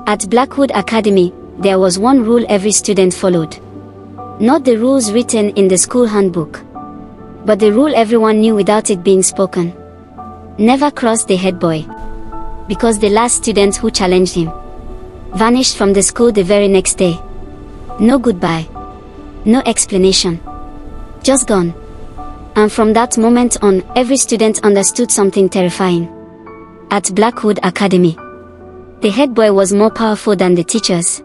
At Blackwood Academy, there was one rule every student followed. Not the rules written in the school handbook, but the rule everyone knew without it being spoken. Never cross the head boy. Because the last student who challenged him vanished from the school the very next day. No goodbye. No explanation. Just gone. And from that moment on, every student understood something terrifying. At Blackwood Academy, the head boy was more powerful than the teachers.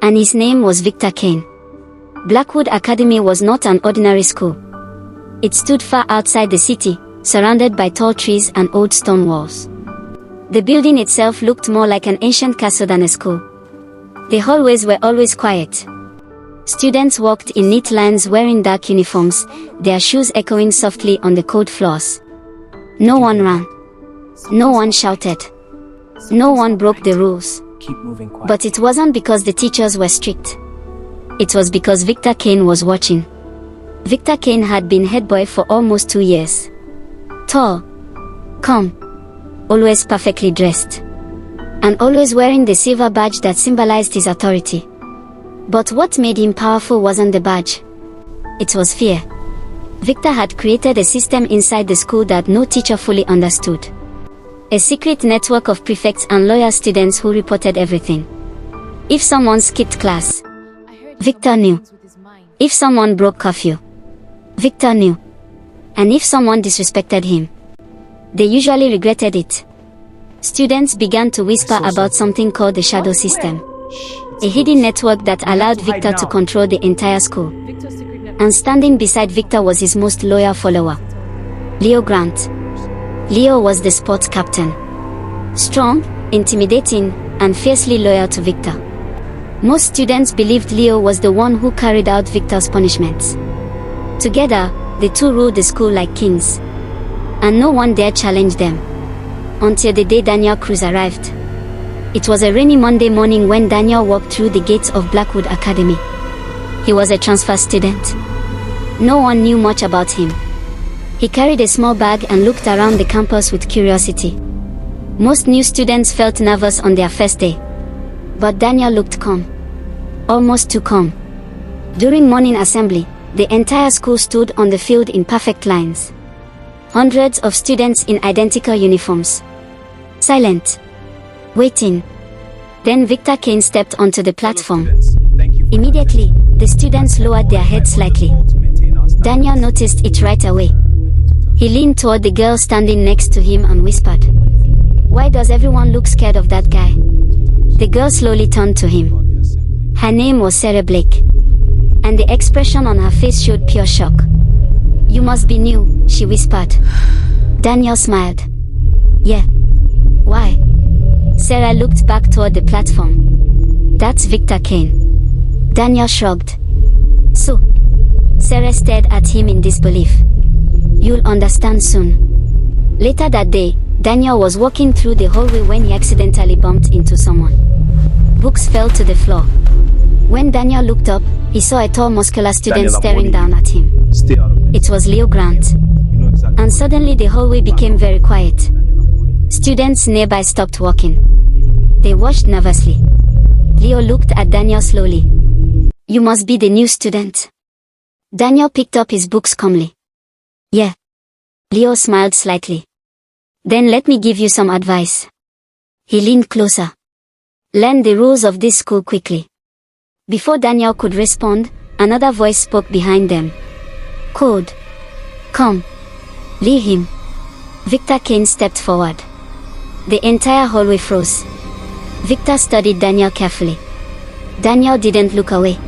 And his name was Victor Kane. Blackwood Academy was not an ordinary school. It stood far outside the city, surrounded by tall trees and old stone walls. The building itself looked more like an ancient castle than a school. The hallways were always quiet. Students walked in neat lines wearing dark uniforms, their shoes echoing softly on the cold floors. No one ran. No one shouted. No one broke the rules. But it wasn't because the teachers were strict. It was because Victor Kane was watching. Victor Kane had been head boy for almost 2 years. Tall, calm, always perfectly dressed, and always wearing the silver badge that symbolized his authority. But what made him powerful wasn't the badge. It was fear. Victor had created a system inside the school that no teacher fully understood. A secret network of prefects and loyal students who reported everything. If someone skipped class, Victor knew. If someone broke curfew, Victor knew. And if someone disrespected him, they usually regretted it. Students began to whisper about something called the shadow system. A hidden network that allowed Victor to control the entire school. And standing beside Victor was his most loyal follower, Leo Grant. Leo was the sports captain. Strong, intimidating, and fiercely loyal to Victor. Most students believed Leo was the one who carried out Victor's punishments. Together, the two ruled the school like kings. And no one dared challenge them. Until the day Daniel Cruz arrived. It was a rainy Monday morning when Daniel walked through the gates of Blackwood Academy. He was a transfer student. No one knew much about him. He carried a small bag and looked around the campus with curiosity. Most new students felt nervous on their first day. But Daniel looked calm. Almost too calm. During morning assembly, the entire school stood on the field in perfect lines. Hundreds of students in identical uniforms. Silent. Waiting. Then Victor Kane stepped onto the platform. Immediately, the students lowered their heads slightly. Daniel noticed it right away. He leaned toward the girl standing next to him and whispered, "Why does everyone look scared of that guy?" The girl slowly turned to him. Her name was Sarah Blake. And the expression on her face showed pure shock. "You must be new," she whispered. Daniel smiled. "Yeah." "Why?" Sarah looked back toward the platform. "That's Victor Kane." Daniel shrugged. "So?" Sarah stared at him in disbelief. "You'll understand soon." Later that day, Daniel was walking through the hallway when he accidentally bumped into someone. Books fell to the floor. When Daniel looked up, he saw a tall, muscular student staring down at him. It was Leo Grant. And suddenly the hallway became very quiet. Students nearby stopped walking. They watched nervously. Leo looked at Daniel slowly. "You must be the new student." Daniel picked up his books calmly. "Yeah." Leo smiled slightly. "Then let me give you some advice." He leaned closer. "Learn the rules of this school quickly." Before Daniel could respond, another voice spoke behind them. "Code. Come. Leave him." Victor Kane stepped forward. The entire hallway froze. Victor studied Daniel carefully. Daniel didn't look away.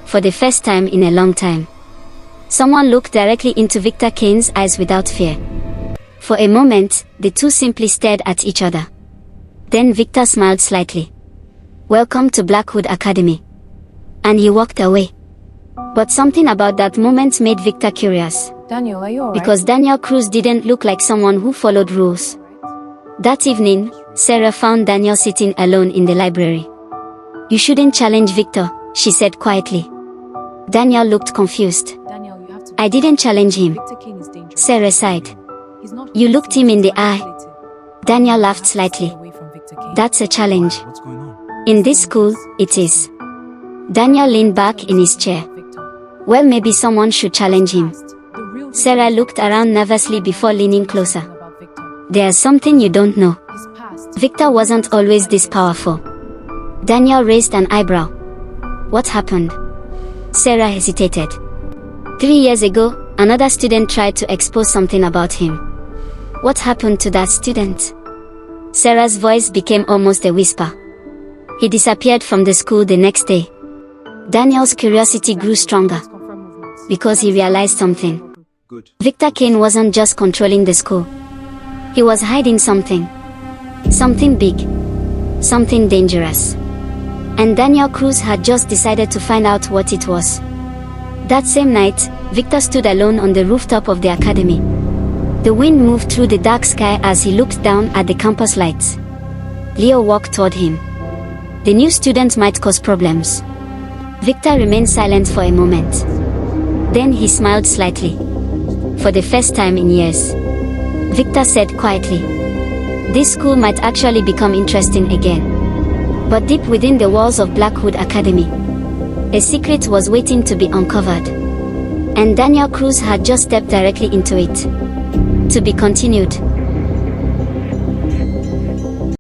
For the first time in a long time. Someone looked directly into Victor Kane's eyes without fear. For a moment, the two simply stared at each other. Then Victor smiled slightly. "Welcome to Blackwood Academy." And he walked away. But something about that moment made Victor curious. "Daniel, are you alright?" Because Daniel Cruz didn't look like someone who followed rules. That evening, Sarah found Daniel sitting alone in the library. "You shouldn't challenge Victor," she said quietly. Daniel looked confused. "Daniel, you have to "I didn't challenge him." Victor Kane is dangerous. Sarah sighed. He's not "You looked him in the eye." manipulated. Daniel laughed slightly. Away from Victor Kane. "That's a challenge." What's going on? In this school, it is. Daniel leaned back in his chair. Well, maybe someone should challenge him. Sarah looked around nervously before leaning closer. There's something you don't know. Victor wasn't always this powerful. Daniel raised an eyebrow. What happened? Sarah hesitated. 3 years ago, another student tried to expose something about him. What happened to that student? Sarah's voice became almost a whisper. He disappeared from the school the next day. Daniel's curiosity grew stronger because he realized something. Victor Kane wasn't just controlling the school. He was hiding something. Something big. Something dangerous. And Daniel Cruz had just decided to find out what it was. That same night, Victor stood alone on the rooftop of the academy. The wind moved through the dark sky as he looked down at the campus lights. Leo walked toward him. The new student might cause problems. Victor remained silent for a moment. Then he smiled slightly. For the first time in years. Victor said quietly, "This school might actually become interesting again." But deep within the walls of Blackwood Academy, a secret was waiting to be uncovered. And Daniel Cruz had just stepped directly into it. To be continued.